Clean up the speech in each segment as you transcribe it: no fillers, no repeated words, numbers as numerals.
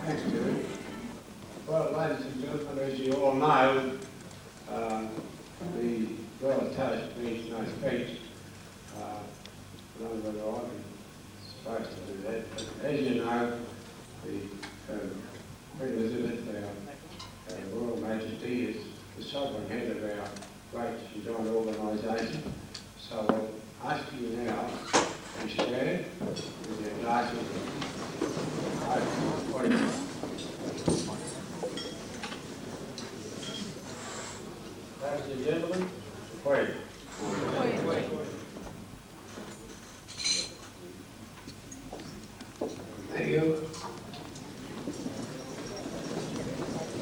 Thanks, Billy. Well, ladies and gentlemen, as you all know, the well-attached means no speech. I don't know whether I've been supposed to do that, but as you know, the Queen Elizabeth, our Royal Majesty, is the sovereign head of our great and joint organisation. So I'll ask you now to stand with your glasses open. Ladies and gentlemen, Queen. Thank you.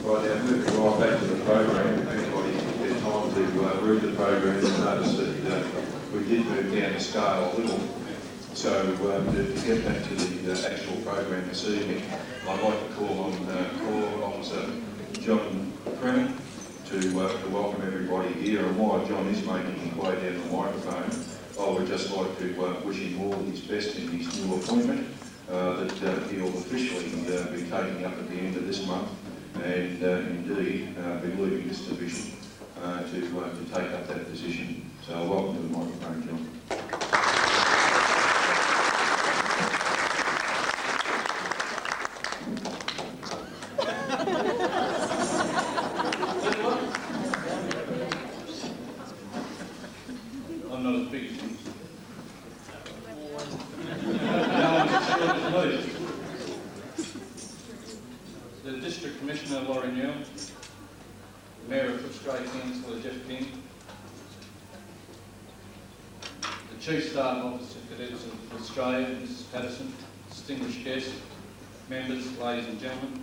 Right, now moving right back to the program, if anybody had time to read the program, you'll notice that we did move down the scale a little. So to get back to the actual program this evening, I'd like to call on Officer John Freeman to welcome everybody here. And while John is making his way down the microphone, I would just like to wish him all his best in his new appointment that he'll officially be taking up at the end of this month, and indeed be leaving this division to take up that position. So welcome to the microphone, John. I'm not as big as you. The District Commissioner, Laurie Newell, the Mayor of Footscray, Councillor Jeff King, the Chief Staff Officer Cadets of Footscray, Mrs Patterson, distinguished guests, members, ladies and gentlemen.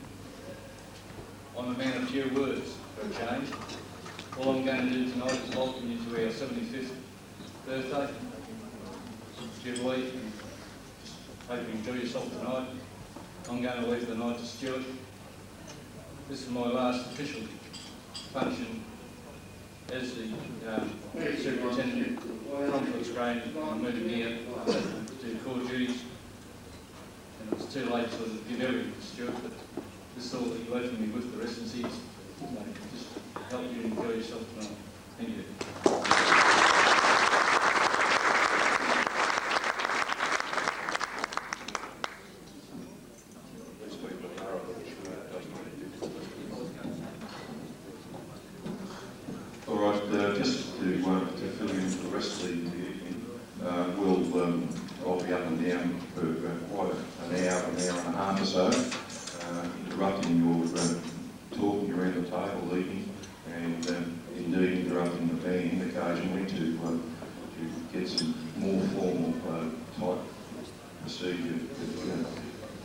I'm a man of few words for a change. All I'm going to do tonight is welcome you to our 75th birthday Jubilee, and just hope you enjoy yourself tonight. I'm going to leave the night to Stuart. This is my last official function as the Superintendent from Footscray. I'm moving here to do core duties, and it's too late to give everything to Stuart, but this is all that you left me with. The rest is his. Just help you enjoy yourself tonight. Thank you. All right, just to fill in for the rest of the evening, I'll be up and down for quite an hour and a half or so, interrupting your talking around the table evening, and indeed interrupting the band occasionally to get some more formal type procedure.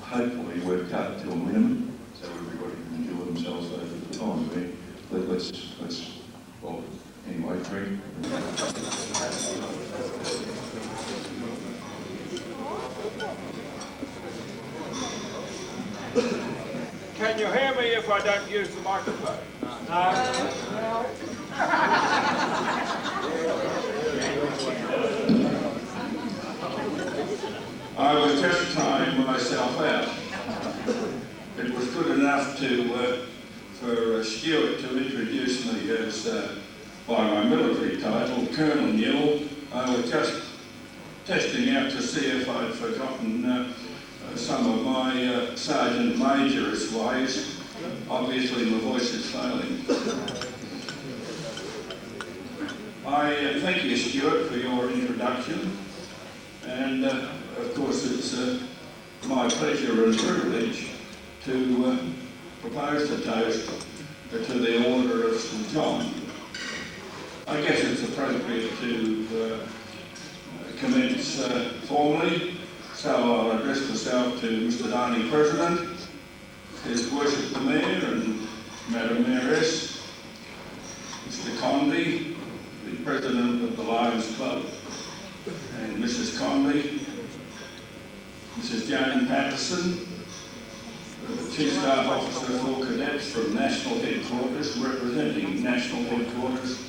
Hopefully we've cut to a minimum so everybody can enjoy themselves over the time being. Let's well, anyway, drink. Can you hear me if I don't use the microphone? No. I was just trying myself out. It was good enough for Stuart to introduce me as, by my military title, Colonel Newell. I was just testing out to see if I'd forgotten some of my Sergeant Major's ways. Obviously my voice is failing. I thank you, Stuart, for your introduction, and of course it's my pleasure and privilege to propose the toast to the Order of St John. I guess it's appropriate to commence formally, so I'll address myself to Mr Darney, President, His Worship the Mayor and Madam Mayoress, Mr Condy, the President of the Lions Club, and Mrs Condy, Mrs Jane Patterson, Chief Staff Officer for Cadets from National Headquarters, representing National Headquarters,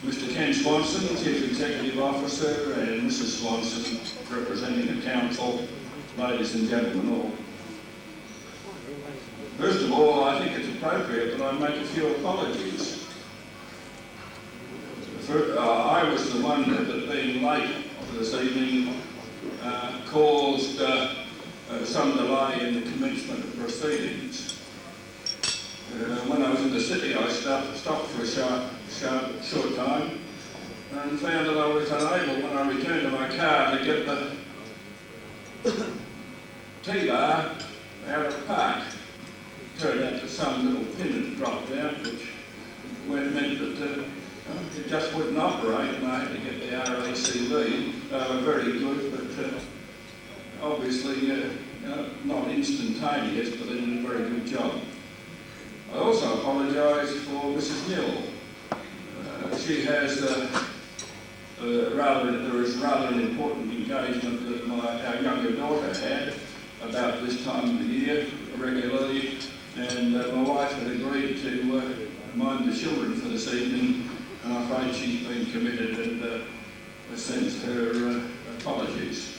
Mr Ken Swanson, Chief Executive Officer, and Mrs Swanson, representing the Council, ladies and gentlemen all. First of all, I think it's appropriate that I make a few apologies. I was the one that being late this evening caused some delay in the commencement of proceedings. When I was in the city, I stopped for a short time and found that I was unable, when I returned to my car, to get the T-bar out of the park. Turned out that some little pin had dropped out, which meant that it just wouldn't operate, and I had to get the RACV. They were very good, but obviously not instantaneous, but they did a very good job. I also apologise for Mrs Newell. She has there is rather an important engagement that our younger daughter had about this time of the year regularly, and my wife had agreed to mind the children for this evening, and I'm afraid she's been committed and sends her apologies.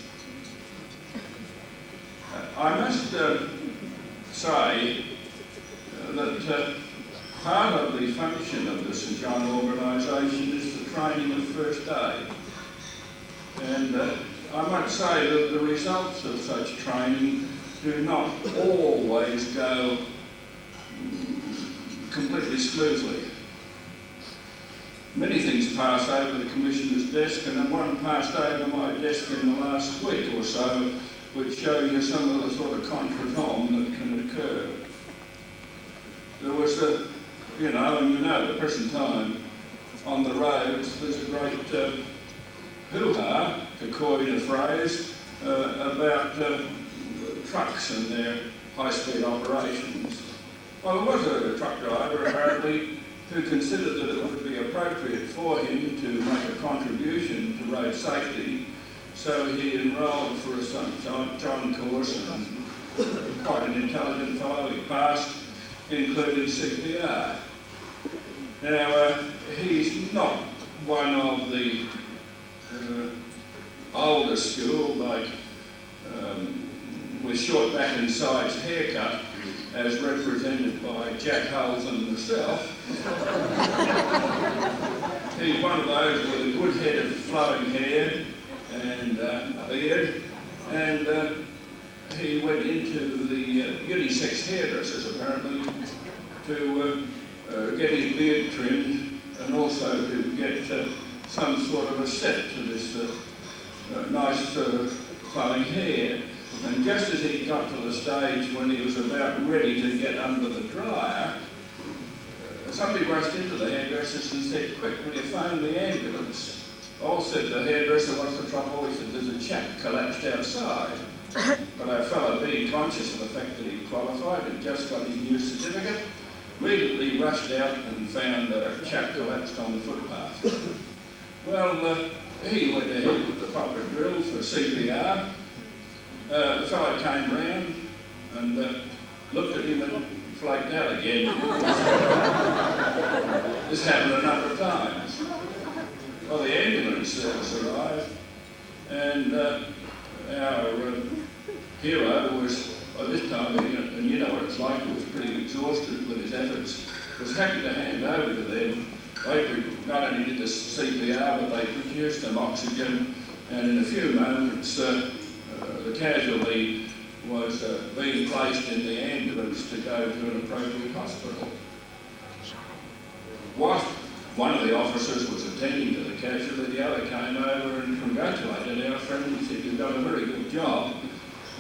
I must say that part of the function of the St John organisation is the training of first aid. And I might say that the results of such training do not always go completely smoothly. Many things pass over the Commissioner's desk, and then one passed over my desk in the last week or so, which shows you some of the sort of contretemps that can occur. There was and at the present time, on the roads, there's a great hoo-ha, to coin a phrase, about trucks and their high-speed operations. Well, there was a truck driver, apparently, who considered that it would be appropriate for him to make a contribution to road safety, so he enrolled for a John course, and quite an intelligent fellow. He passed, including CPR. Now, he's not one of the older school, like with short back and sides haircut, as represented by Jack Hulls and myself. He's one of those with a good head of flowing hair and a beard, and he went into the unisex hairdressers apparently to get his beard trimmed and also to get some sort of a set to this nice flowing hair. And just as he got to the stage when he was about ready to get under the dryer, somebody rushed into the hairdressers and said, "Quick, will you phone the ambulance?" Oh, said the hairdresser, "What's the trouble?" He said, "There's a chap collapsed outside." But our fellow, being conscious of the fact that he qualified and just got his new certificate, immediately rushed out and found a chap collapsed on the footpath. Well, he went ahead with the proper drill for CPR. The fellow came round and looked at him and flaked out again. This happened a number of times. Well, the ambulance service arrived, and our hero was, by this time, and you know what it's like, he was pretty exhausted with his efforts, was happy to hand over to them. They not only did the CPR, but they produced some oxygen, and in a few moments, the casualty was being placed in the ambulance to go to an appropriate hospital. Whilst one of the officers was attending to the casualty, the other came over and congratulated our friend. He said, "You've done a very good job."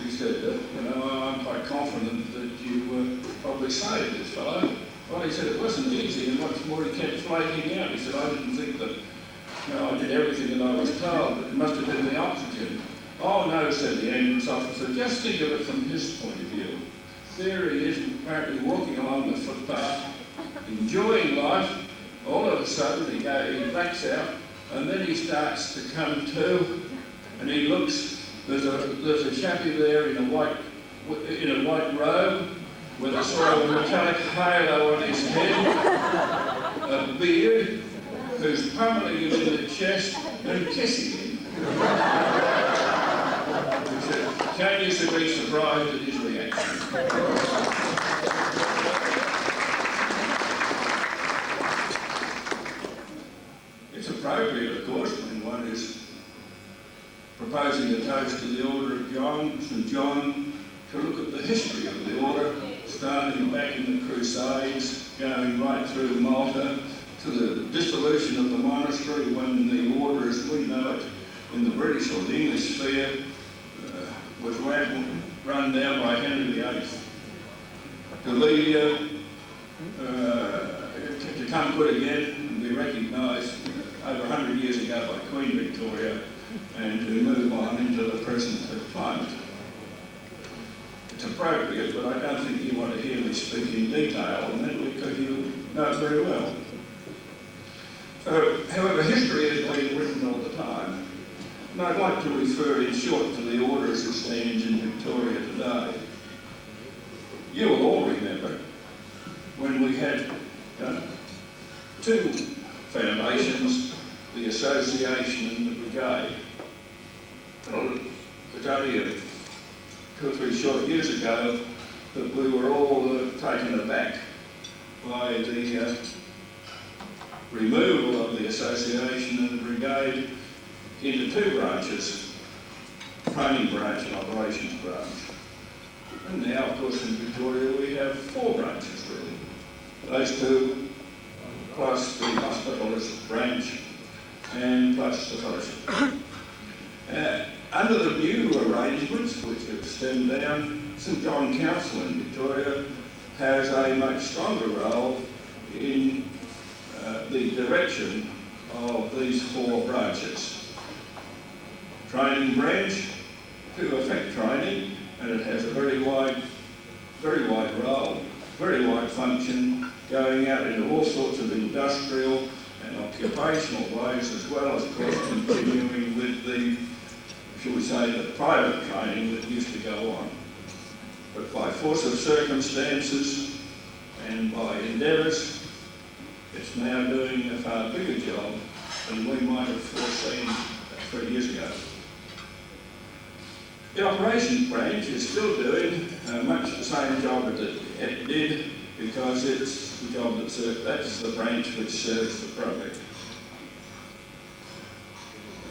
He said, "I'm quite confident that you probably saved this fellow." Well, he said it wasn't easy, and what's more, he kept flaking out. He said, "I didn't think that, I did everything that I was told, but it must have been the oxygen." "Oh no," said the ambulance officer, "just think of it from his point of view. There he is, apparently walking along the footpath, enjoying life. All of a sudden he backs out, and then he starts to come to, and he looks. There's a chappie there in a white robe with a sort of metallic halo on his head, a beard, who's pummeling him in the chest and kissing him. Can you be surprised at his reaction? It's appropriate, of course, when one is proposing a toast to the Order of John, St John, to look at the history of the order, starting back in the Crusades, going right through Malta, to the dissolution of the monastery when the order as we know it in the British or the English sphere was run down by Henry VIII. To come good again and be recognised over 100 years ago by Queen Victoria, and to move on into the present climate. It's appropriate, but I don't think you want to hear me speak in detail on that because you know it very well. However, history is being written all the time, and I'd like to refer in short to the order as it stands in Victoria today. You will all remember when we had two foundations, the Association and the Brigade. Well, it's only 2 or 3 short years ago that we were all taken aback by the removal of the Association and the Brigade into 2 branches, training branch and operations branch. And now, of course, in Victoria we have 4 branches really. Those 2, plus the hospitalist branch, and plus the fellowship. Under the new arrangements, which have stemmed down, St John Council in Victoria has a much stronger role in the direction of these 4 branches. Training branch to affect training, and it has a very wide role, very wide function, going out into all sorts of industrial and occupational ways, as well as, of course, continuing with the, shall we say, the private training that used to go on. But by force of circumstances and by endeavours, it's now doing a far bigger job than we might have foreseen 3 years ago. The operations branch is still doing much the same job that it did, because it's the job that's the branch which serves the public.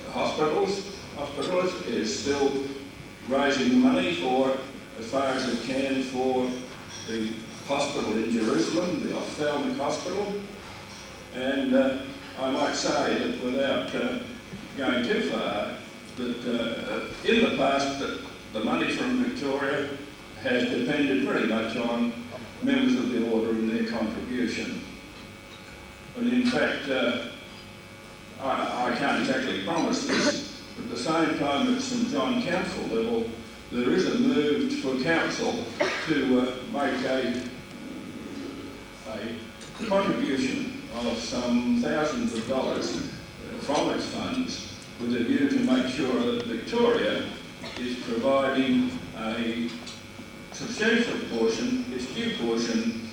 The hospitalist is still raising money for, as far as it can, for the hospital in Jerusalem, the ophthalmic hospital. And I might say that without going too far, that in the past the money from Victoria has depended very much on members of the order and their contribution. But in fact, I can't exactly promise this, but at the same time at St John Council level, there is a move for council to make a contribution of some thousands of dollars from its funds, with a view to make sure that Victoria is providing a substantial portion, its due portion,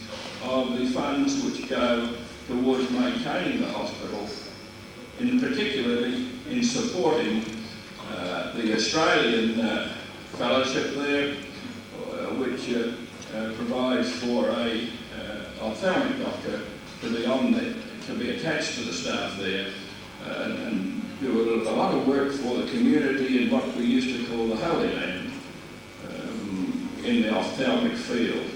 of the funds which go towards maintaining the hospital, in particularly in supporting the Australian fellowship there, which provides for a ophthalmic doctor to be on there, to be attached to the staff there, and do a lot of work for the community in what we used to call the Holy Land, in the ophthalmic field.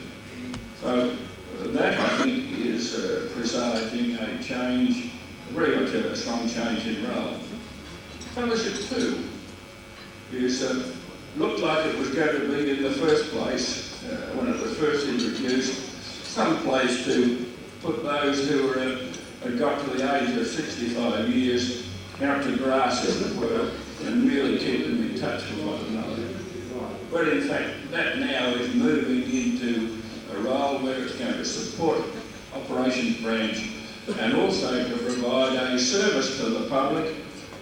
So that, I think, is presaging a change, very much a strong change in role. Fellowship 2 is looked like it was going to be in the first place, when it was first introduced, some place to put those who had got to the age of 65 years out to grass, as it were, and merely keep them in touch with one another. But in fact, that now is moving into a role where it's going to support operations branch and also to provide a service to the public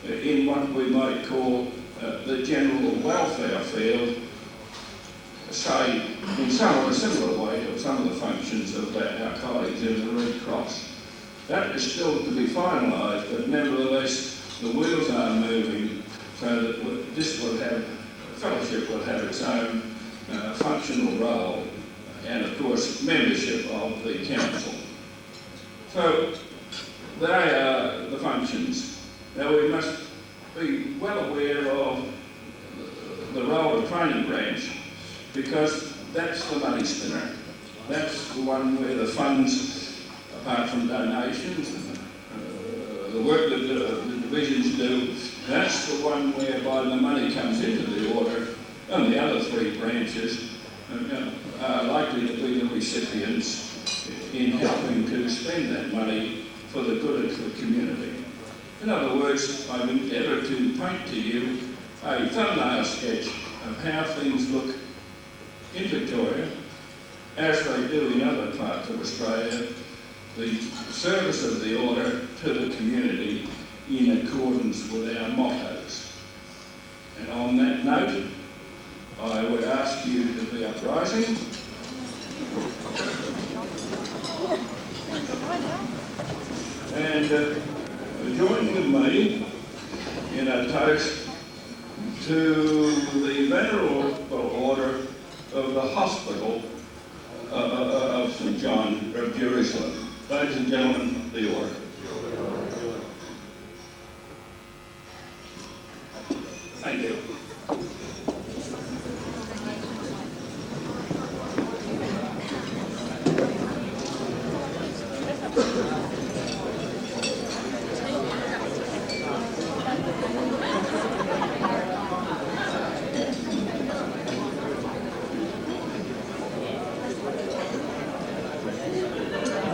in what we might call the general welfare field, say in some of a similar way to some of the functions of our colleagues in the Red Cross. That is still to be finalised, but nevertheless, the wheels are moving so that this will have, fellowship will have its own functional role and, of course, membership of the council. So, they are the functions. Now, we must be well aware of the role of training branch, because that's the money spinner. That's the one where the funds, apart from donations, the work that the divisions do, that's the one whereby the money comes into the order, and the other three branches are likely to be the recipients in helping to spend that money for the good of the community. In other words, I've endeavoured to paint to you a thumbnail sketch of how things look in Victoria, as they do in other parts of Australia, the service of the order to the community in accordance with our mottos. And on that note, I would ask you to be uprising. And join with me in a toast to the Venerable Order of the Hospital of St John of Jerusalem. Ladies and gentlemen, the order. Thank you.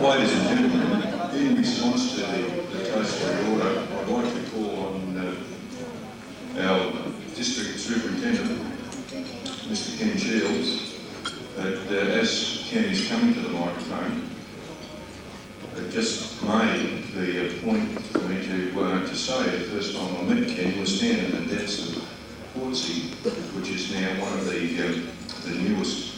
Ladies and gentlemen, in response to the toast to the order, I'd like to call on our District Superintendent, Mr Ken Shields, that as Ken is coming to the microphone, just made the point for me to say the first time I met Ken was down in the depths of Footscray, which is now one of the newest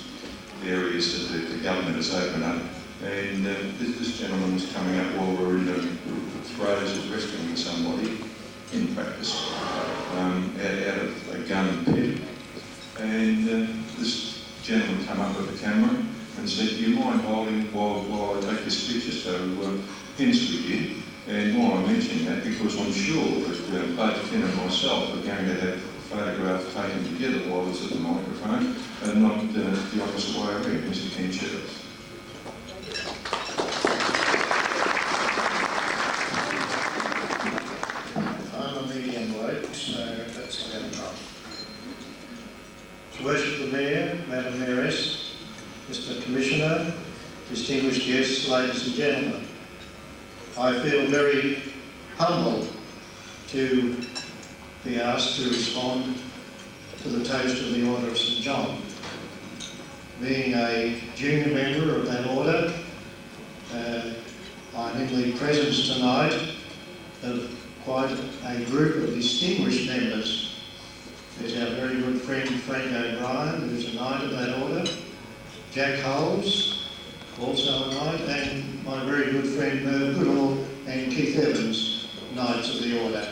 areas that the government has opened up. And this gentleman was coming up while we were in the throes of rescuing somebody in practice out of a gun pit. And this gentleman came up with a camera and said, "Do you mind holding while I take this picture?" So hence we did. And why I mention that, because I'm sure that both Ken and myself are going to have photographs taken together while it's at the microphone, and not the opposite way around. Mr Ken Shields. Worship the Mayor, Madam Mayoress, Mr Commissioner, distinguished guests, ladies and gentlemen. I feel very humbled to be asked to respond to the toast of the Order of St John. Being a junior member of that order, I'm in the presence tonight of quite a group of distinguished members. There's our very good friend Frank O'Brien, who's a knight of that order, Jack Holes, also a knight, and my very good friend Merv Goodall and Keith Evans, knights of the order,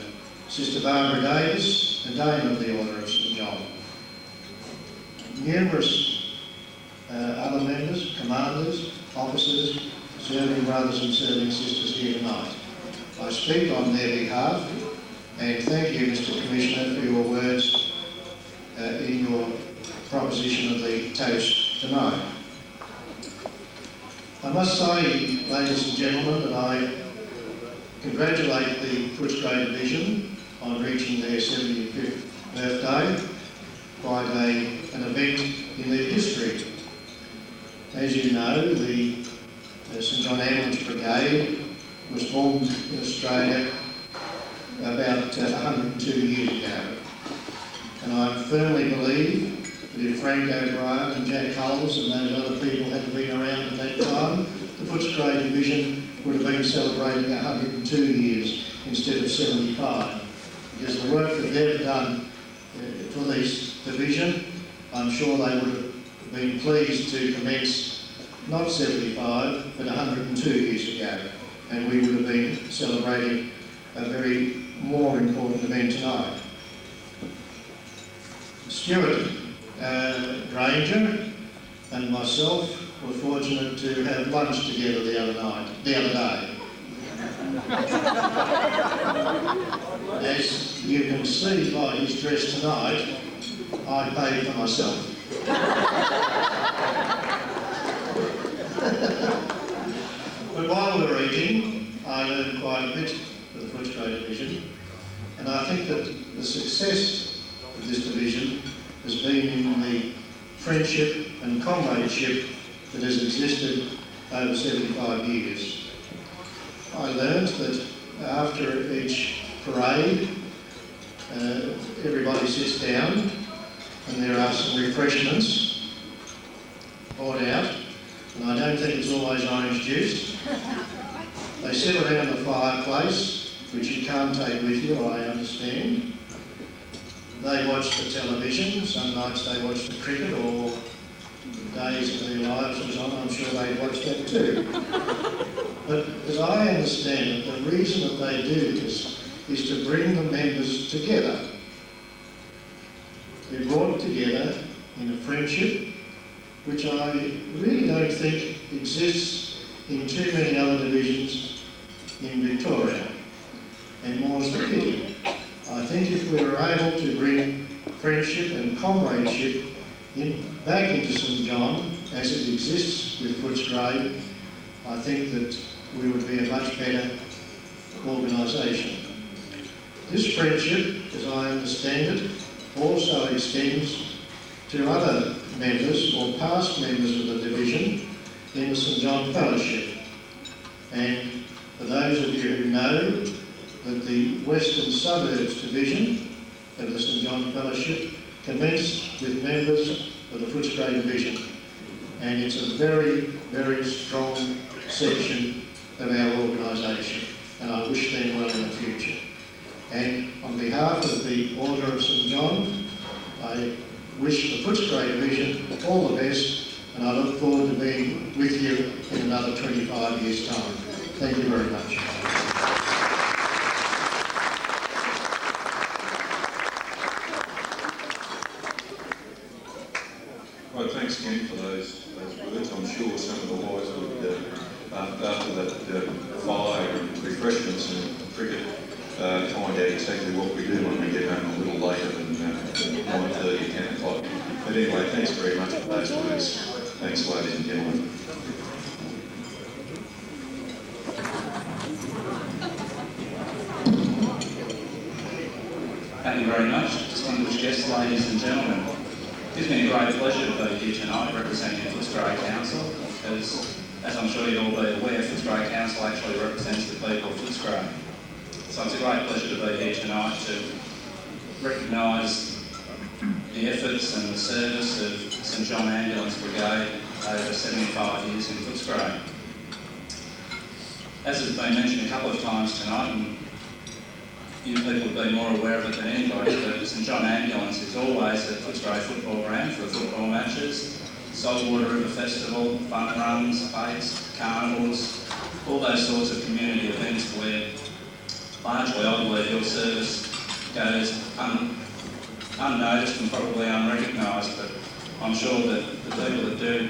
Sister Barbara Davis, a dame of the Order of St John. Numerous other members, commanders, officers, serving brothers and serving sisters here tonight. I speak on their behalf, and thank you, Mr Commissioner, for your words in your proposition of the toast tonight. I must say, ladies and gentlemen, that I congratulate the Footscray Division on reaching their 75th birthday, quite an event in their history. As you know, the St John Ambulance Brigade was formed in Australia about 102 years ago. And I firmly believe that if Frank O'Brien and Jack Holes and those other people had been around at that time, the Footscray Division would have been celebrating 102 years instead of 75. Because the work that they've done for this division, I'm sure they would have been pleased to commence not 75, but 102 years ago. and we would have been celebrating a very more important event tonight. Stuart Granger and myself were fortunate to have lunch together the other day. As you can see by his dress tonight, I paid for myself. But while we were eating, I learned quite a bit of the Footscray division, and I think that the success of this division has been in the friendship and comradeship that has existed over 75 years. I learned that after each parade, everybody sits down and there are some refreshments poured out, and I don't think it's always orange juice. They sit around the fireplace, which you can't take with you, I understand. They watch the television, some nights they watch the cricket or the days of their lives was on, I'm sure they watch that too. But as I understand it, the reason that they do this is to bring the members together. They're brought together in a friendship which I really don't think exists in too many other divisions in Victoria, and more's the pity. I think if we were able to bring friendship and comradeship back into St John as it exists with Footscray, I think that we would be a much better organisation. This friendship, as I understand it, also extends to other members or past members of the division in the St John Fellowship. And for those of you who know that the Western Suburbs Division of the St John Fellowship commenced with members of the Footscray Division. And it's a very, very strong section of our organisation, and I wish them well in the future. And on behalf of the Order of St John, I wish the Footscray Division all the best, and I look forward to being with you in another 25 years' time. Thank you very much. Well, thanks again for those words. I'm sure some of the boys would, after that fire and refreshments and cricket, find out exactly what we do when we get home a little later than 9:30, 10 o'clock. But anyway, thanks very much for those words. Thanks, ladies and gentlemen. Thank you very much, distinguished guests, ladies and gentlemen. It gives me a great pleasure to be here tonight representing Footscray Council. As I'm sure you'll be aware, Footscray Council actually represents the people of Footscray. So it's a great pleasure to be here tonight to recognise the efforts and the service of St John Ambulance Brigade over 75 years in Footscray. As has been mentioned a couple of times tonight, and you people will be more aware of it than anybody, but St John Ambulance is always at Footscray football ground for football matches, Saltwater River Festival, fun runs, fates, carnivals, all those sorts of community events where largely I believe your service goes unnoticed and probably unrecognised, but I'm sure that the people that do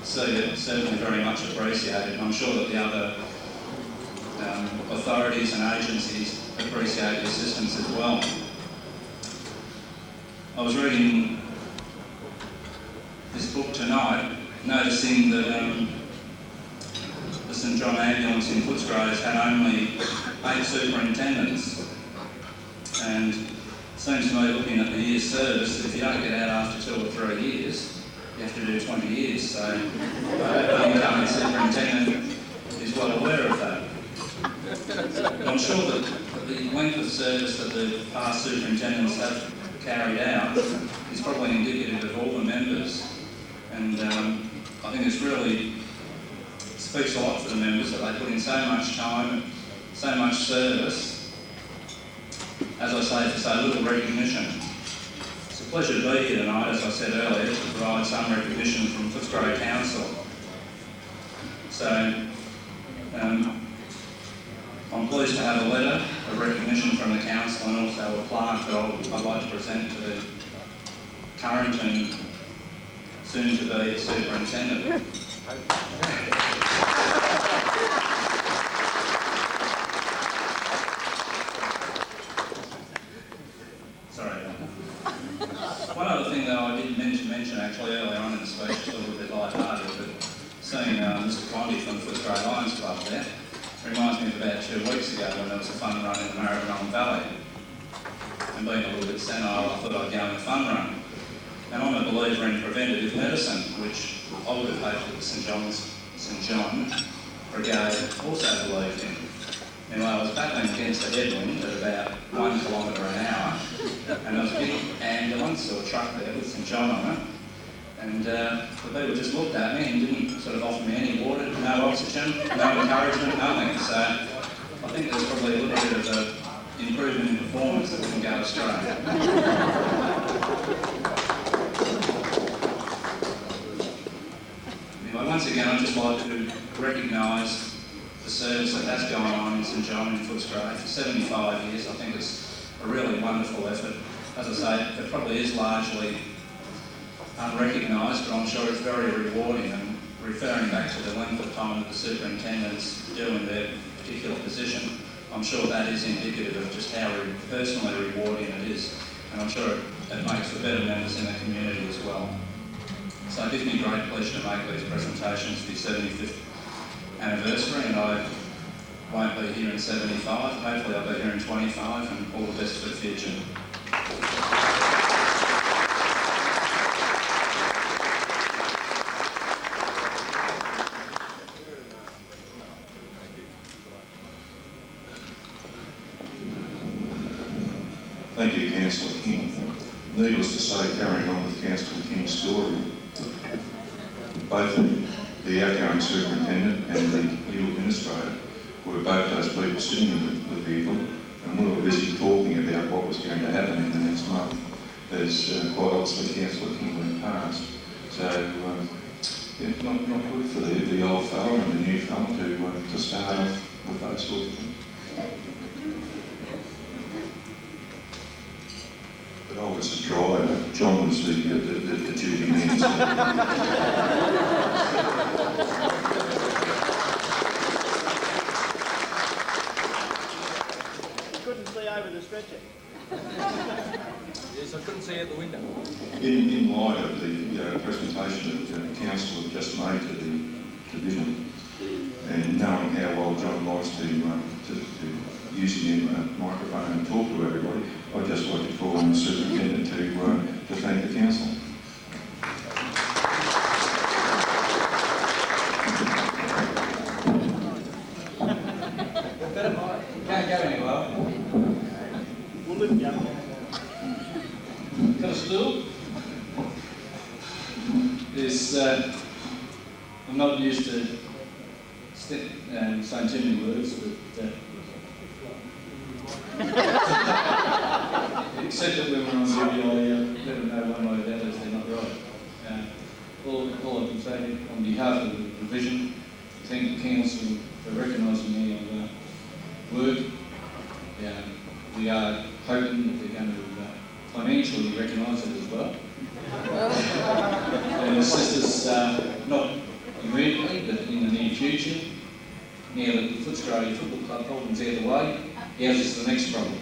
see it certainly very much appreciate it, and I'm sure that the other authorities and agencies appreciate the assistance as well. I was reading this book tonight, noticing that the St John Ambulance in Footscray has had only 8 superintendents, and it seems to me, looking at the year's service, if you don't get out after 2 or 3 years, you have to do 20 years, so the incoming superintendent is well aware of that. But I'm sure that the length of service that the past superintendents have carried out is probably indicative of all the members, and I think it's really speaks a lot for the members that they put in so much time, so much service, as I say, for so little recognition. It's a pleasure to be here tonight, as I said earlier, to provide some recognition from Footscray Council. So, I'm pleased to have a letter of recognition from the council and also a plaque that I'd like to present to the current and soon-to-be superintendent. Sorry about that. One other thing that I did mention actually earlier on in the speech, just a little bit light-hearted, but seeing Mr. Condy from the Footscray Lions Club there reminds me of about 2 weeks ago when there was a fun run in the Maribyrnong Valley. And being a little bit senile, I thought I'd go on a fun run. And I'm a believer in preventative medicine, which I would have hoped that the St John Brigade also believed in. Anyway, I was battling against a headwind at about 1 kilometre an hour, and there was a big ambulance or truck there with St John on it. And the people just looked at me and didn't sort of offer me any water, no oxygen, no encouragement, nothing. So I think there's probably a little bit of an improvement in performance that we can go astray. Anyway, once again, I'd just like to recognise the service that has gone on in St John and Footscray for 75 years. I think it's a really wonderful effort. As I say, it probably is largely unrecognised, but I'm sure it's very rewarding, and referring back to the length of time that the superintendents do in their particular position, I'm sure that is indicative of just how personally rewarding it is, and I'm sure it makes for better members in the community as well. So it gives me great pleasure to make these presentations for the 75th anniversary, and I won't be here in 75, hopefully I'll be here in 25, and all the best for the future. Thank you, Councillor King. Needless to say, carrying on with Councillor King's story, both the outgoing superintendent and the new administrator were both those people sitting in the vehicle, and we were busy talking about what was going to happen in the next month, as quite obviously Councillor King went past. So, yeah, not good for the old fellow and the new fellow to start off with those sorts of things. But I was the driver, John was the duty man. You couldn't see over the stretcher. Yes, I couldn't see out the window. In light of the presentation that the council have just made to the division, and knowing how well John likes to use the microphone and talk to everybody, I'd just like to call on the superintendent to thank the council. Can't go anywhere. We'll lift you up. Got a stool? I'm not used to saying too many words, but except that when we're on duty, I let them know one way or the other if they're not right. All I can say on behalf of the division, thank the council for recognising me on work. We are hoping that they're going to financially recognise it as well. And assist us not immediately, but in the near future. Now that the Footscray Football Club problem's out of the way, ours is the next problem.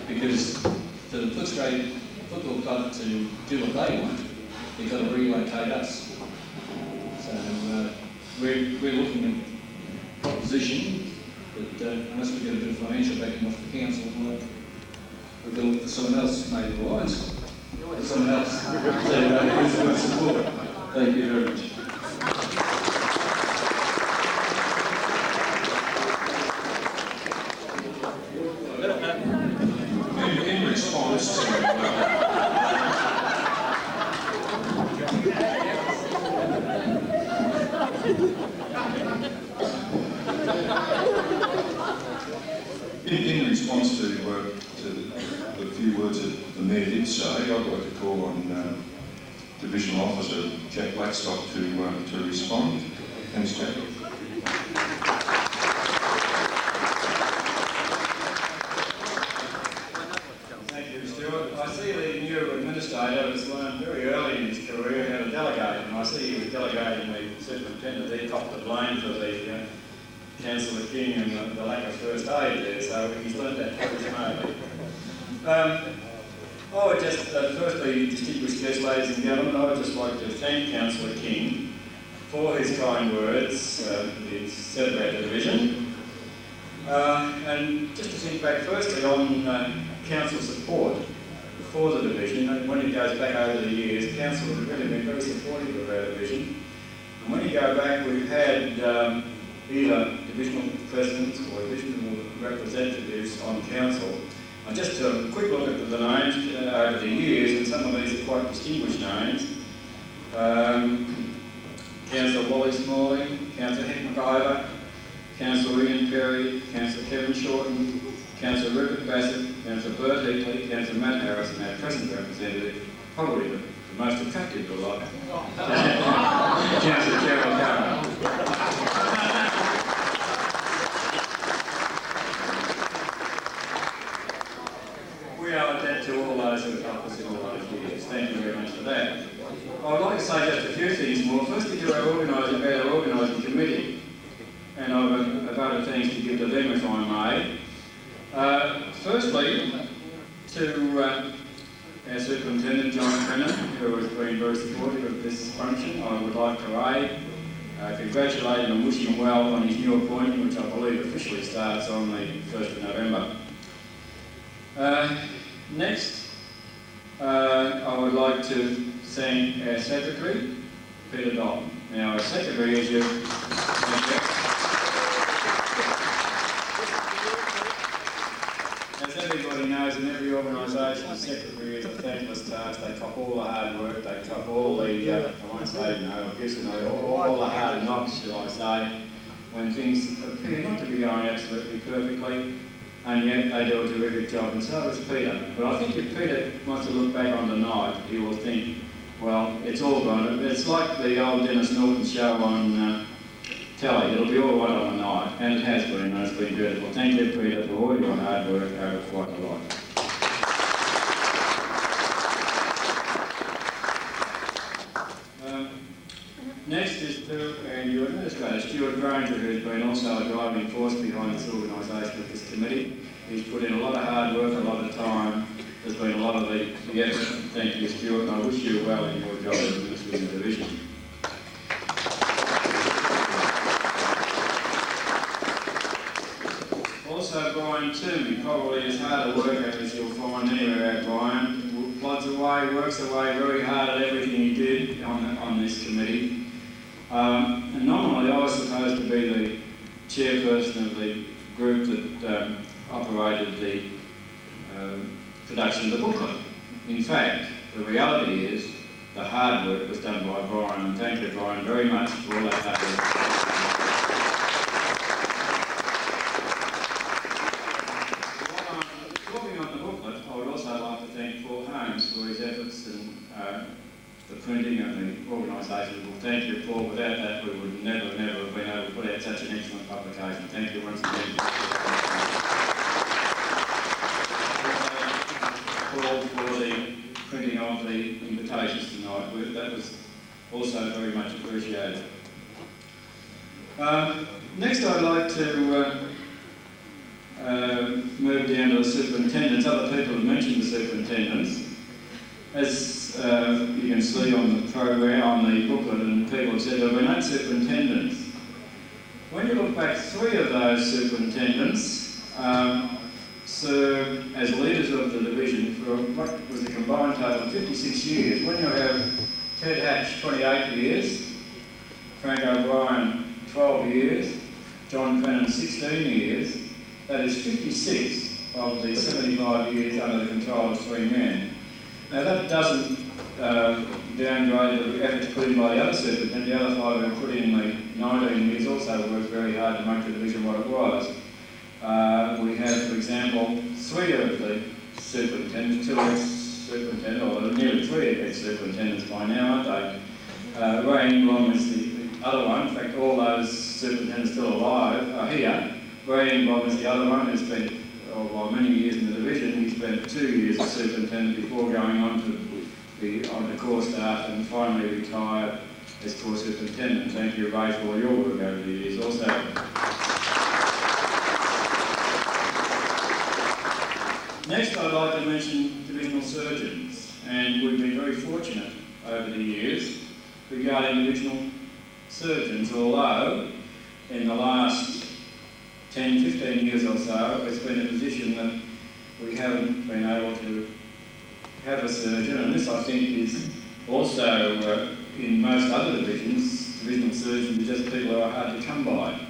Because for the Footscray Football Club to do what they want, they've got to relocate us. So we're looking at a proposition that unless we get a bit of financial backing off the council, we'll go look for someone else, maybe the Lions, or someone else. So who's going to support? Thank you very much. In response to in response to the few words that the Mayor did say, I'd like to call on Divisional Officer Jack Blackstock to respond. Thanks, Jack. administrator has learned very early in his career how to delegate, and I see he was delegating the superintendent. He copped the blame for the Councillor King and the lack of first aid there, so he's learned that very smartly. I would just, firstly, distinguished guests, ladies and gentlemen, I would just like to thank Councillor King for his kind words he said about the division. And just to think back firstly on council support for the division, and when it goes back over the years, council has really been very supportive of our division. And when you go back, we've had either divisional presidents or divisional representatives on council. And just a quick look at the names over the years, and some of these are quite distinguished names. Councillor Wally Smalling, Councillor Hick McIver, Councillor Ian Perry, Councillor Kevin Shorten, Councillor Rupert Bassett, Councillor Bert Heatley, Councillor Matt Harris, and our present representative, probably the most attractive of the lot, Councillor Gerald Carter. We owe a debt to all those who have helped us in all those years. Thank you very much for that. I would like to say just a few things more. Firstly, to our organising committee, and I've a vote of thanks to give to them if I may. Firstly, to our Superintendent John Brennan, who has been very supportive of this function. I would like to congratulate him and wish him well on his new appointment, which I believe officially starts on the 1st of November. Next, I would like to thank our Secretary, Peter Dalton. Now, our Secretary, as everybody knows, in every organisation, the Secretary is a thankless task. They cop all the hard work, they cop all the, I won't say abuse, all the hard knocks, shall I say, when things appear not to be going absolutely perfectly. And yet they do a terrific job, and so does Peter. But I think if Peter wants to look back on the night, he will think, well, it's all gone. It's like the old Dennis Norton show on telly. It'll be all right on the night, and it has been, and it's been beautiful. Thank you, Peter, for all your hard work over quite a lot. Next is to our new administrator, Stuart Granger, who's been also a driving force behind this organisation of this committee. He's put in a lot of hard work, a lot of time. There's been a lot of the effort. Thank you, Stuart, and I wish you well in your job as Minister in the division. Also, Brian Toomey, probably as hard a worker as you'll find anywhere, Brian. Plods away, works away very hard at everything he did on this committee. And nominally, I was supposed to be the chairperson of the group that operated the production of the booklet. In fact, the reality is the hard work was done by Brian, and thank you, Brian, very much for all that hard work. Talking on the booklet, I would also like to thank Paul Holmes for his efforts in the printing and the organisation. Well, thank you, Paul. Without that, we would never have been able to put out such an excellent publication. Thank you once again. Paul, for the printing of the invitations tonight. That was also very much appreciated. Next, I'd like to move down to the superintendents. Other people have mentioned the superintendents. As you can see on the program, on the booklet, and people have said there have been 8 superintendents. When you look back, 3 of those superintendents served as leaders of the division for what was a combined total of 56 years. When you have Ted Hatch, 28 years, Frank O'Brien, 12 years, John Brennan, 16 years, that is 56 of the 75 years under the control of 3 men. Now that doesn't downgrade the efforts put in by the other superintendent. The other 5 who put in the 19 years also worked very hard to make the division what it was. We have, for example, 3 of the superintendents, 2 ex-superintendents, or nearly 3 ex-superintendents by now, aren't they? Ray Inglom is the other one. In fact, all those superintendents still alive are here. Ray Inglom is the other one who spent many years in the division. He spent 2 years as superintendent before going on to on the core staff and finally retired as core superintendent. Thank you, Ray, for all your work over the years also. Next, I'd like to mention divisional surgeons, and we've been very fortunate over the years regarding divisional surgeons, although in the last 10, 15 years or so, it's been a position that we haven't been able to have a surgeon, and this I think is also in most other divisions, divisional surgeons are just people who are hard to come by.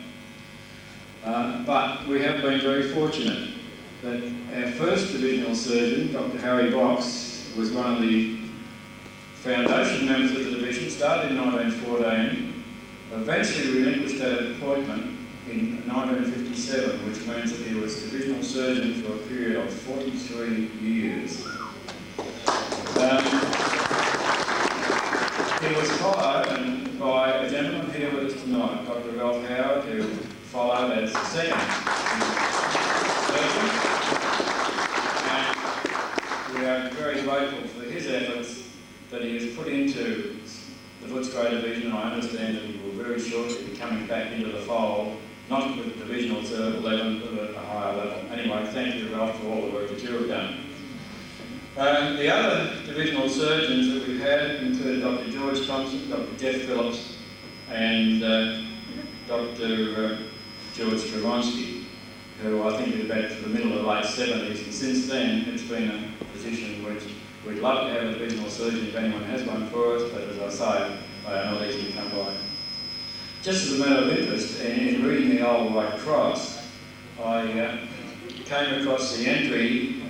But we have been very fortunate that our first divisional surgeon, Dr. Harry Box, was one of the foundation members of the division, started in 1914, eventually relinquished that appointment in 1957, which means that he was divisional surgeon for a period of 43 years. He was followed by a gentleman here with us tonight, Dr. Ralph Howard, who followed as the second surgeon. And we are very grateful for his efforts that he has put into the Footscray division. I understand that he will very shortly be coming back into the fold, not with the divisional level, but at a higher level. Anyway, thank you, Ralph, for all the work that you have done. The other divisional surgeons that we've had included Dr. George Thompson, Dr. Jeff Phillips, and Dr. George Stravonsky, who I think is about to the middle of the late 70s, and since then it's been a position which we'd love to have a divisional surgeon if anyone has one for us, but as I say, they are not easy to come by. Just as a matter of interest, in reading the old White Cross, I came across the entry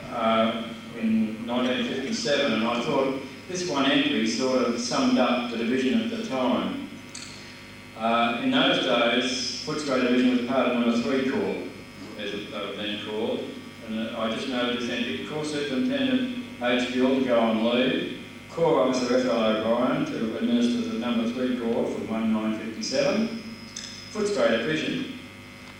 in 1957, and I thought this one entry sort of summed up the division at the time. In those days, Footscray division was part of number 3 Corps, as they were then called, and I just noted this entry: Corps Superintendent H. Gill to go on leave, Corps Officer F.L. O'Brien to administer the number 3 Corps from 1957, Footscray division,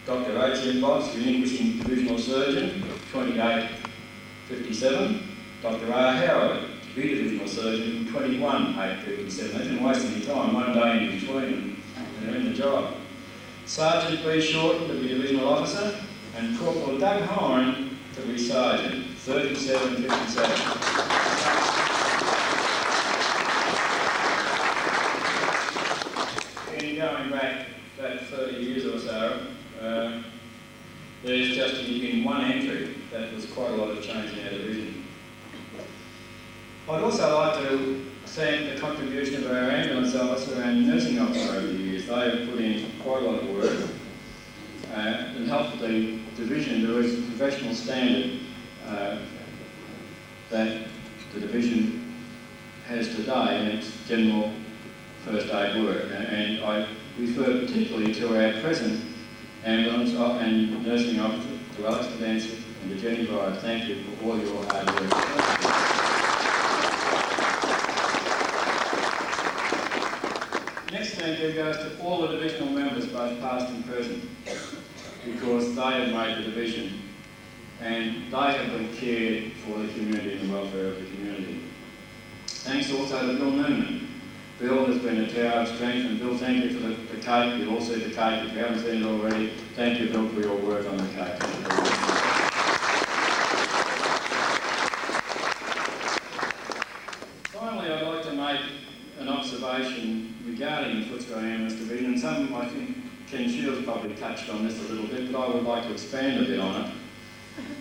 Dr. H.M. Box, relinquishing divisional surgeon, 2857, Dr. R. Howard, to be divisional surgeon, 21/857. They didn't waste any time, one day in between, and they're in the job. Sergeant B. Shorten to be divisional officer, and Corporal Doug Hine to be sergeant, 3757. And going back about 30 years or so, there's just in one entry that was quite a lot of change in our division. I'd also like to thank the contribution of our ambulance officer and nursing officer over the years. They have put in quite a lot of work and helped the division to its professional standard that the division has today in its general first aid work. And I refer particularly to our present ambulance and nursing officer, to Alex Pedancy and to Jenny Bride. Thank you for all your hard work. Next thank you goes to all the divisional members, both past and present, because they have made the division and they have been cared for the community and the welfare of the community. Thanks also to Bill Noonan. Bill has been a tower of strength, and Bill, thank you for the cake. You'll all see the cake if you haven't seen it already. Thank you, Bill, for your work on the cake. Finally, I'd like to make an observation regarding the Footscray Ambulance Division, and some, I think, Ken Shields probably touched on this a little bit, but I would like to expand a bit on it.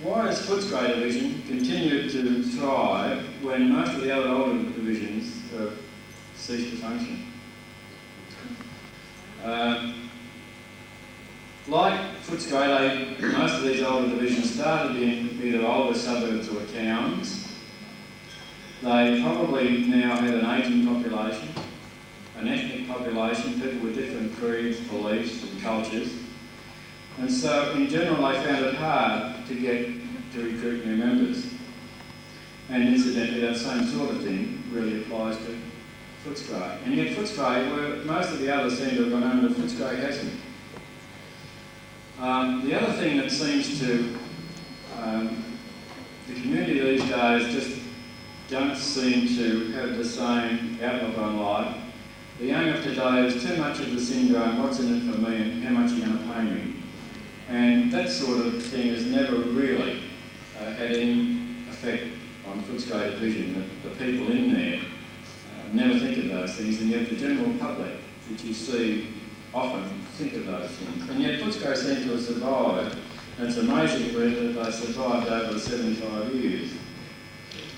Why has Footscray Division continued to thrive when most of the other older divisions have ceased to function? Like Footscray, most of these older divisions started in either older suburbs or towns. They probably now have an ageing population, an ethnic population, people with different creeds, beliefs and cultures. And so in general they found it hard to recruit new members. And incidentally that same sort of thing really applies to Footscray. And yet Footscray, where most of the others seem to have gone under, Footscray hasn't. The other thing that seems to, the community these days just don't seem to have the same outlook on life. The young of today is too much of the syndrome, what's in it for me and how much are you going to pay me? And that sort of thing has never really had any effect on Footscray Division. The people in there never think of those things, and yet the general public that you see often think of those things. And yet Footscray seems to have survived, and it's amazing that they survived over the 75 years.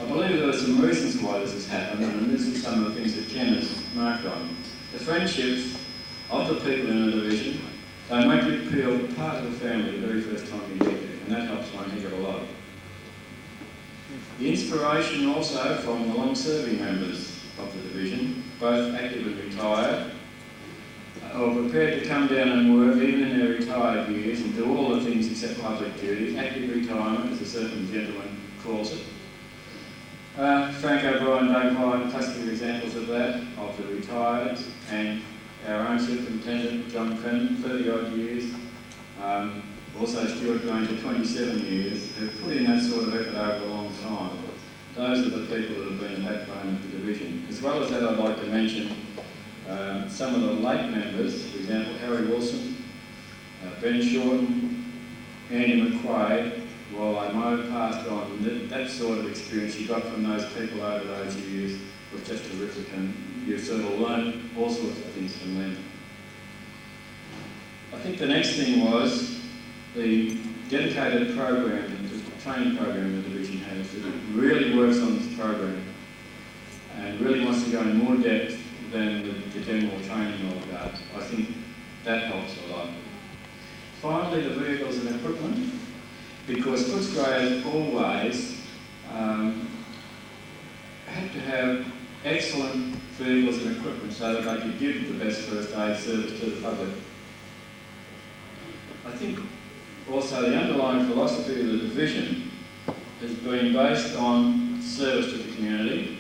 I believe there are some reasons why this has happened, and this is some of the things that Ken has marked on. The friendships of the people in the division, they make you feel part of the family the very first time you get there, and that helps one heck of a lot. The inspiration also from the long-serving members of the division, both active and retired, are prepared to come down and work even in their retired years and do all the things except public duties. Active retirement, as a certain gentleman calls it. Frank O'Brien, Doug Hyde, classic examples of that, of the retired, and our own superintendent, John Fenn, 30-odd years. Also Stuart Granger, 27 years, who've put in that sort of effort over a long time. Those are the people that have been the backbone of the division. As well as that, I'd like to mention some of the late members, for example, Harry Wilson, Ben Shorten, Andy McQuaid. While I might have passed on, that sort of experience you got from those people over those years was just terrific, and you sort of learned all sorts of things from them. I think the next thing was the dedicated program, the training program the division has, that really works on this program and really wants to go in more depth than the general training all about. I think that helps a lot. Finally, the vehicles and equipment, because Footscray has always had to have excellent vehicles and equipment so that they could give the best first aid service to the public. I think also the underlying philosophy of the division has been based on service to the community.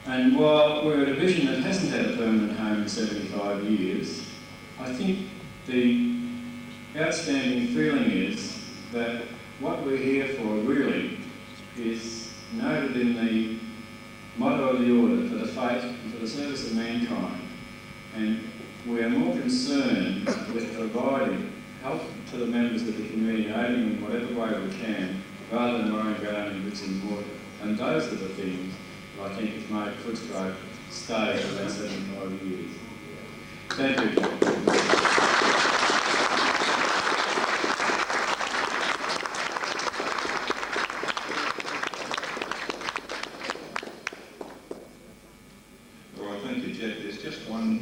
And while we're a division that hasn't had a permanent home in 75 years, I think the outstanding feeling is that what we're here for really is noted in the motto of the order, for the faith and for the service of mankind. And we are more concerned with providing help to the members of the community, aiding them in whatever way we can, rather than worrying about only bricks and mortar. And those are the things that I think have made Footscray stay for about 75 years. Thank you.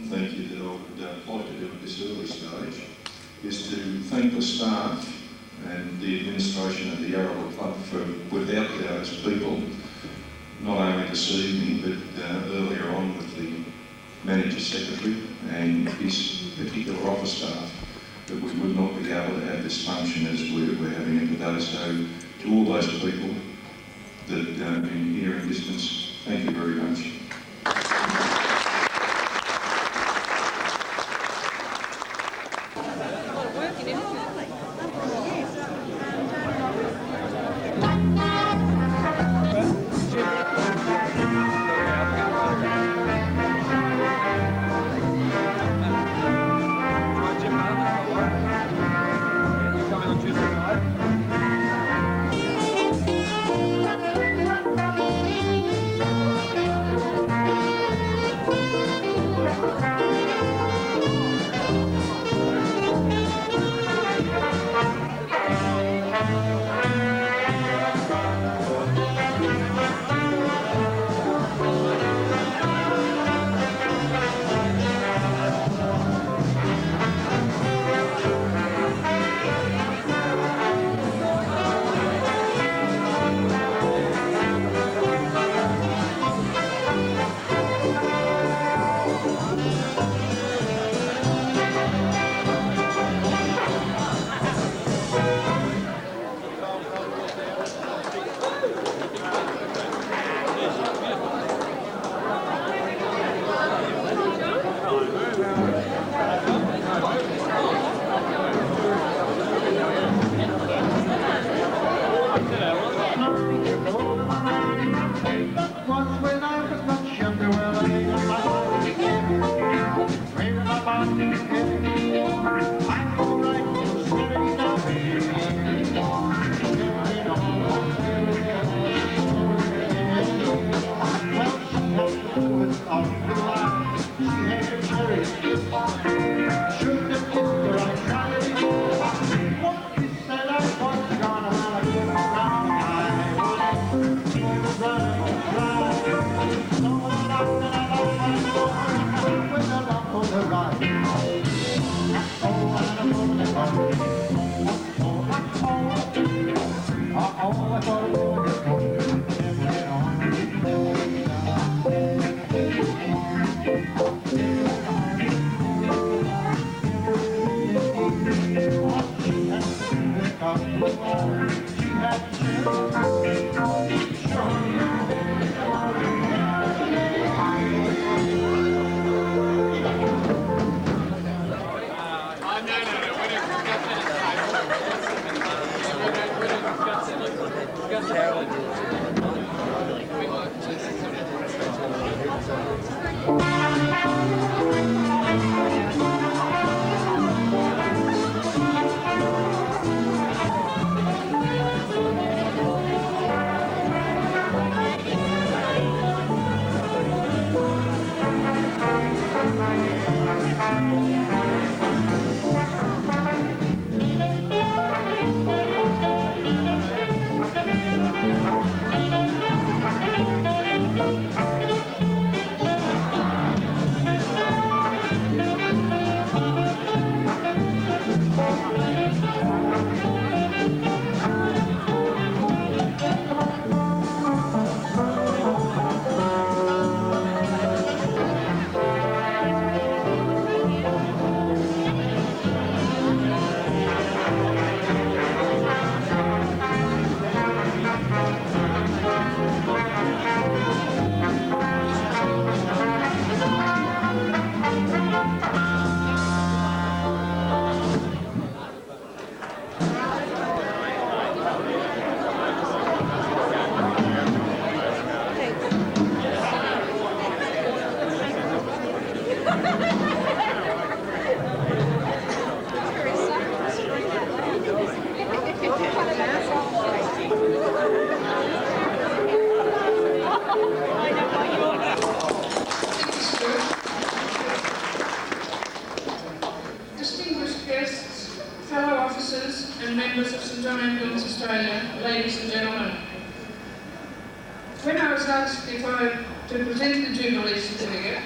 Thank you that I would like to do at this early stage is to thank the staff and the administration of the Yarrabah Club for, without those people, not only this evening but earlier on with the manager secretary and his particular office staff, that we would not be able to have this function as we're having it today. So to all those people that have been here in distance, thank you very much. Distinguished guests, fellow officers and members of St John Ambulance Australia, ladies and gentlemen. When I was asked if I to present the Jubilee Certificate,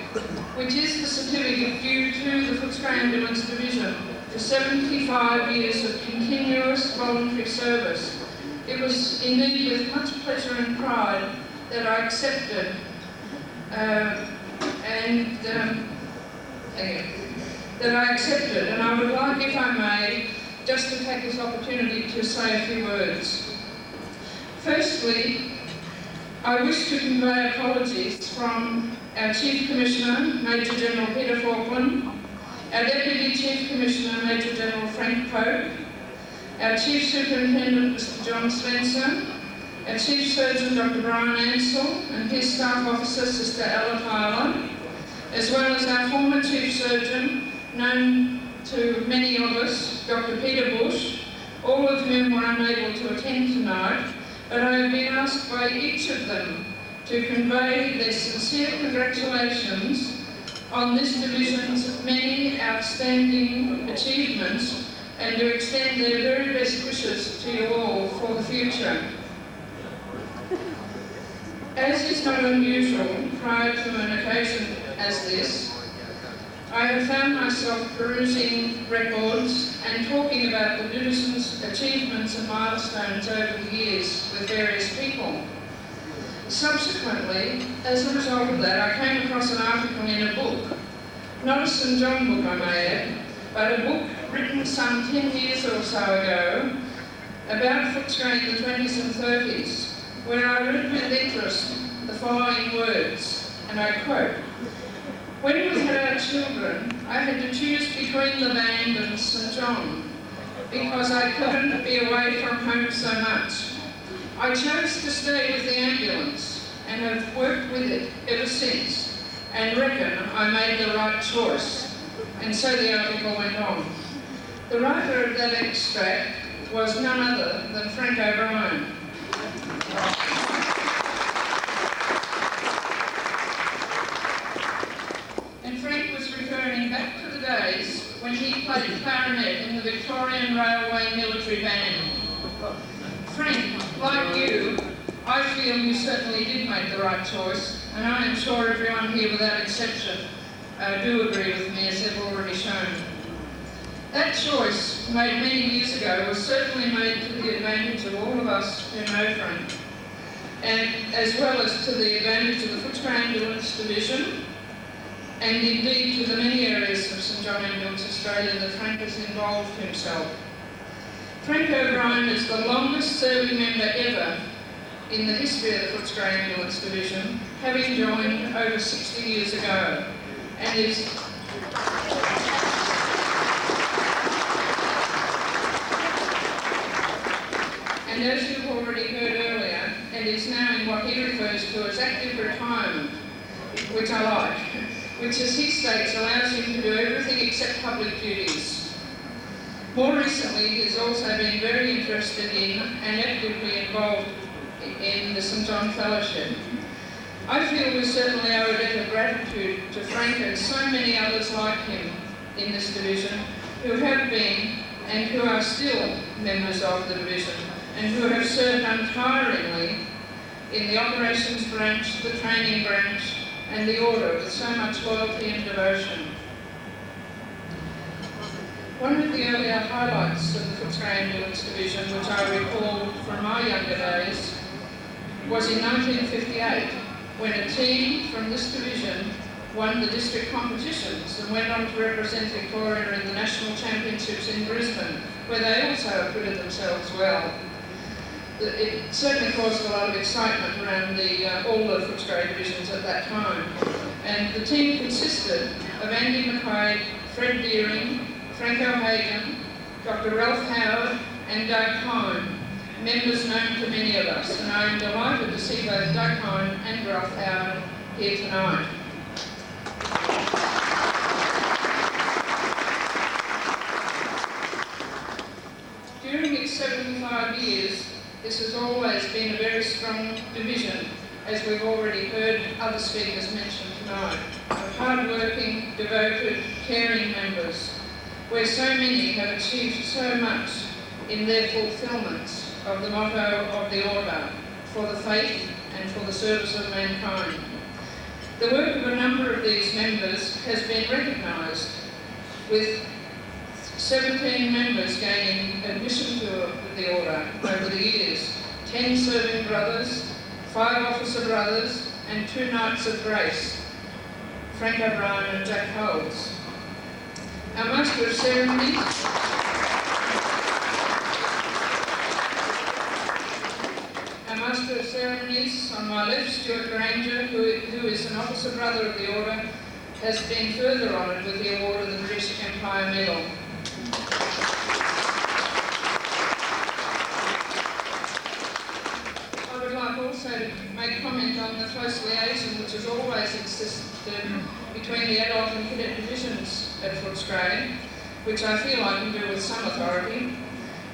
which is the certificate due to the Footscray Ambulance Division for 75 years of continuous voluntary service, it was indeed with much pleasure and pride that I accepted and I would like, if I may, just to take this opportunity to say a few words. Firstly, I wish to convey apologies from our Chief Commissioner, Major General Peter Falkland, our Deputy Chief Commissioner, Major General Frank Pope, our Chief Superintendent, Mr John Spencer, our Chief Surgeon, Dr Brian Ansell, and his staff officer, Sister Ella Tyler, as well as our former Chief Surgeon, known to many of us, Dr Peter Bush, all of whom were unable to attend tonight, but I have been asked by each of them to convey their sincere congratulations on this division's many outstanding achievements and to extend their very best wishes to you all for the future. As is not unusual prior to an occasion as this, I have found myself perusing records and talking about the division's achievements and milestones over the years with various people. Subsequently, as a result of that, I came across an article in a book, not a St John book I may add, but a book written some 10 years or so ago about Footscray in the 20s and 30s, where I read with interest the following words, and I quote, "When we had our children, I had to choose between the band and St John, because I couldn't be away from home so much. I chose to stay with the ambulance and have worked with it ever since, and reckon I made the right choice." And so the article went on. The writer of that extract was none other than Frank O'Brien. And Frank was referring back to the days when he played clarinet in the Victorian Railway Military Band. Frank, like you, I feel feel you certainly did make the right choice, and I am sure everyone here without exception do agree with me, as they've already shown. That choice, made many years ago, was certainly made to the advantage of all of us who know Frank, and as well as to the advantage of the Footscray Ambulance Division, and indeed to the many areas of St John Ambulance Australia that Frank has involved himself. Frank O'Brien is the longest serving member ever in the history of the Footscray Ambulance Division, having joined over 60 years ago, and is and as you've already heard earlier, and is now in what he refers to as active retirement, which I like, which, as he states, allows him to do everything except public duties. More recently, he has also been very interested in and actively involved in the St John Fellowship. I feel we certainly owe a debt of gratitude to Frank and so many others like him in this division who have been and who are still members of the division and who have served untiringly in the operations branch, the training branch and the order with so much loyalty and devotion. One of the earlier highlights of the Footscray Ambulance Division, which I recall from my younger days, was in 1958, when a team from this division won the district competitions and went on to represent Victoria in the national championships in Brisbane, where they also acquitted themselves well. It certainly caused a lot of excitement around all the Footscray divisions at that time. And the team consisted of Andy McQuaid, Fred Deering, Frank O'Hagan, Dr. Ralph Howard and Doug Hine, members known to many of us, and I am delighted to see both Doug Hine and Ralph Howard here tonight. During its 75 years, this has always been a very strong division, as we've already heard other speakers mention tonight, of hard-working, devoted, caring members, where so many have achieved so much in their fulfilment of the motto of the Order, for the faith and for the service of mankind. The work of a number of these members has been recognised, with 17 members gaining admission to the Order over the years, 10 serving brothers, 5 officer brothers and 2 Knights of Grace, Frank O'Brien and Jack Holds. Our Master of Ceremonies, on my left, Stuart Granger, who is an officer brother of the Order, has been further honoured with the award of the British Empire Medal. I would like also to make comment on the close liaison which has always existed between the adult and cadet divisions at Footscray, which I feel I can do with some authority.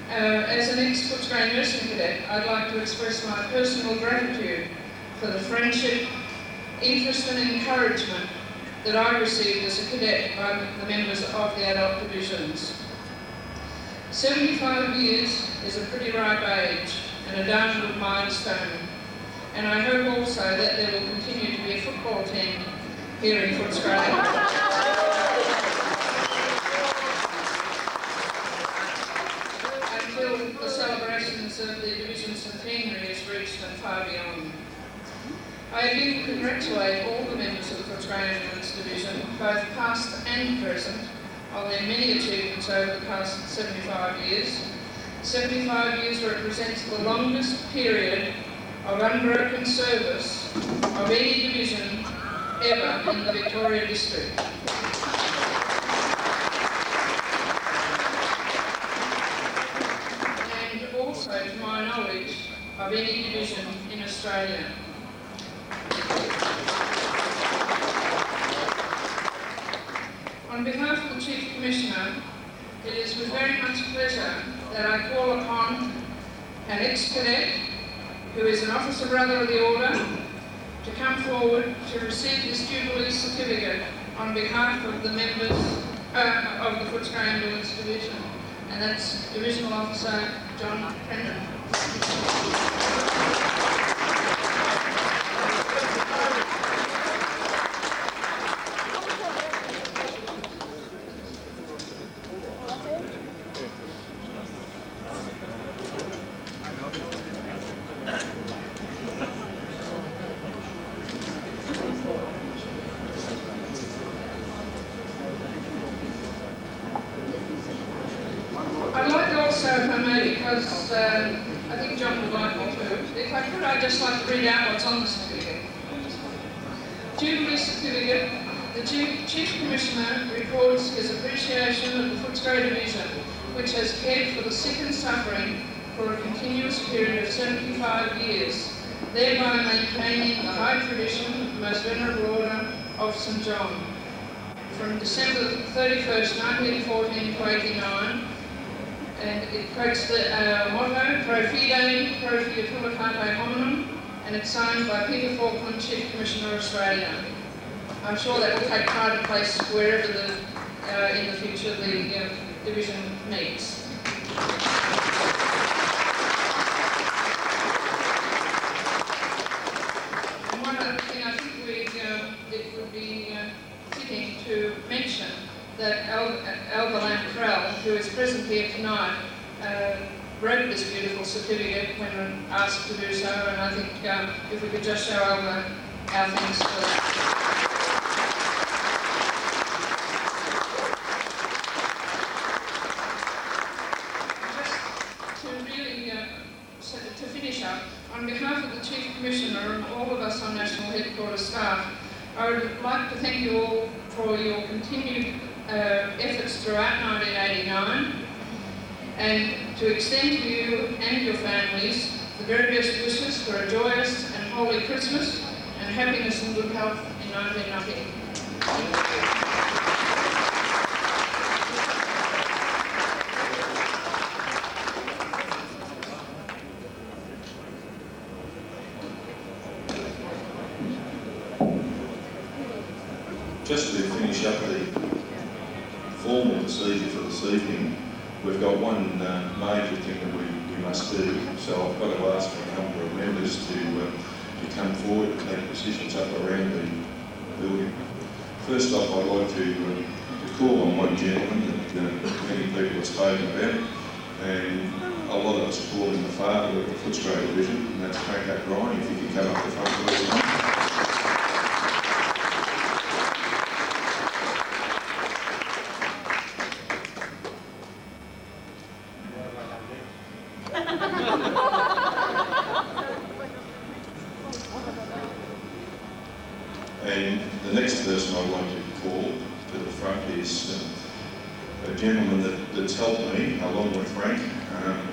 As an ex-Footscray nursing cadet, I'd like to express my personal gratitude for the friendship, interest and encouragement that I received as a cadet by the members of the adult divisions. 75 years is a pretty ripe age and a darn good milestone, and I hope also that there will continue to be a football team here in Footscray. The celebrations of the division centenary is reached and far beyond. I again congratulate all the members of the Footscray Ambulance Division, both past and present, on their many achievements over the past 75 years. 75 years represents the longest period of unbroken service of any division ever in the Victoria District. Also, to my knowledge, of any division in Australia. On behalf of the Chief Commissioner, it is with very much pleasure that I call upon an ex-cadet who is an officer brother of the Order to come forward to receive this Jubilee certificate on behalf of the members of the Footscray Ambulance Division, and that's Divisional Officer John Brennan. because I think John would like me to. If I could, I'd just like to read out what's on the certificate. Jubilee Certificate. The Chief Commissioner records his appreciation of the Footscray Division, which has cared for the sick and suffering for a continuous period of 75 years, thereby maintaining the high tradition of the most venerable order of St John. From December 31st, 1914 to 89, and it quotes the motto, Pro Fide, Pro Fiatulitate Hominum, and it's signed by Peter Falkland, Chief Commissioner, Australia. I'm sure that will take pride of place wherever in the future the division meets. And one other thing, I think it would be fitting to mention that Alva Lamprell, who is present here tonight, wrote this beautiful certificate when asked to do so, and I think if we could just show Alva our thanks for that. To finish up, on behalf of the Chief Commissioner and all of us on National Headquarters staff, I would like to thank you all for your continued efforts throughout 1989 and to extend to you and your families the very best wishes for a joyous and holy Christmas and happiness and good health in 1990. Just to finish up the formal procedure for this evening, we've got one major thing that we must do. So I've got to ask for a number of members to come forward and take positions up around the building. First off, I'd like to call on one gentleman that many people have spoken about, and a lot of us call him the father of the Footscray division, and that's Frank O'Brien. If you could come up the front, please. And the next person I'd like to call to the front is a gentleman that's helped me, along with Frank,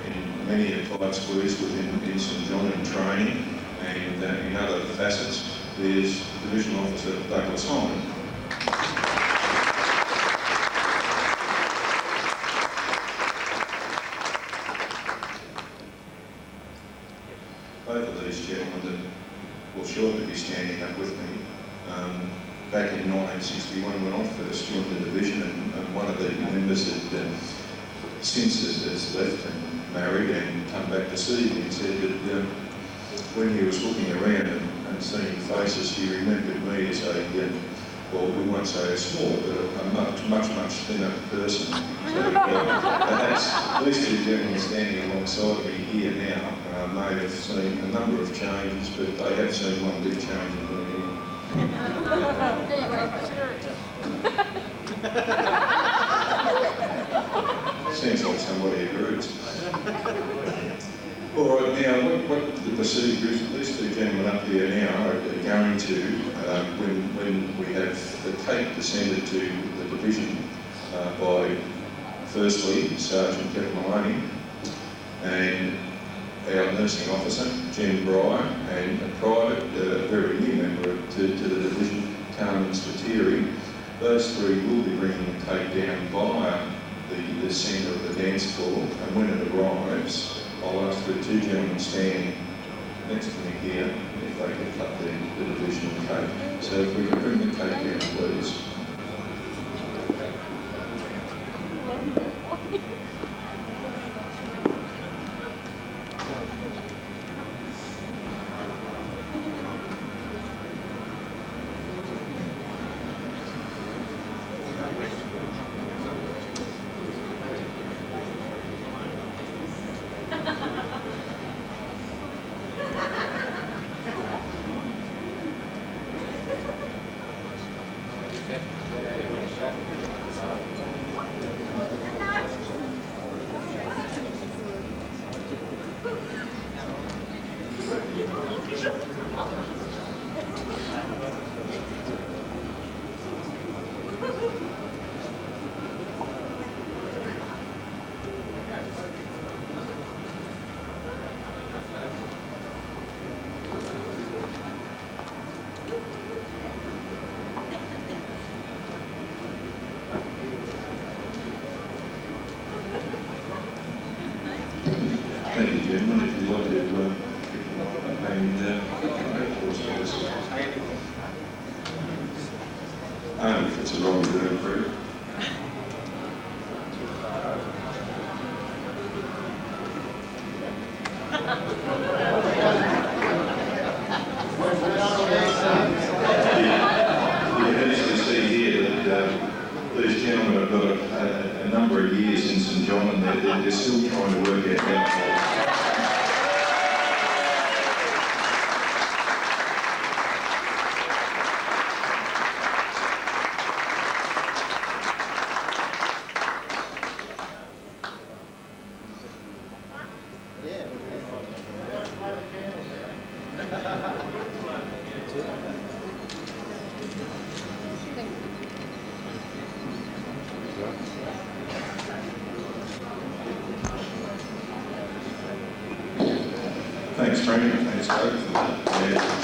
in many a tight squeeze within St John in training and in other facets. There's Division Officer Douglas Hyman. Both of these gentlemen will shortly be standing up with me. Back in 1961 when I first joined the division, and one of the members had since has left and married and come back to see me and said that when he was looking around and seeing faces, he remembered me as a, well, we won't say a small, but a much thinner person. So perhaps these two gentlemen standing alongside me here now may have seen a number of changes, but they have seen one big change in me. Seems like somebody agrees. All right, now what the procedure is, these two gentlemen up here now are going to, when we have the tape descended to the division by firstly Sergeant Kevin Maloney and our nursing officer, Jen Breyer, and a private, very new member to the division, Carmen Spiteri. Those three will be bringing the tape down via the centre of the dance floor, and when it arrives, I'll ask the two gentlemen standing next to me here if they can cut the division tape. So if we can bring the tape down, please. It's a wrong word, Fred. As you can see here, that these gentlemen have got a number of years in St John, and they're still trying to work out how. Thanks, Frank. Thanks, Doug, for that. Yeah.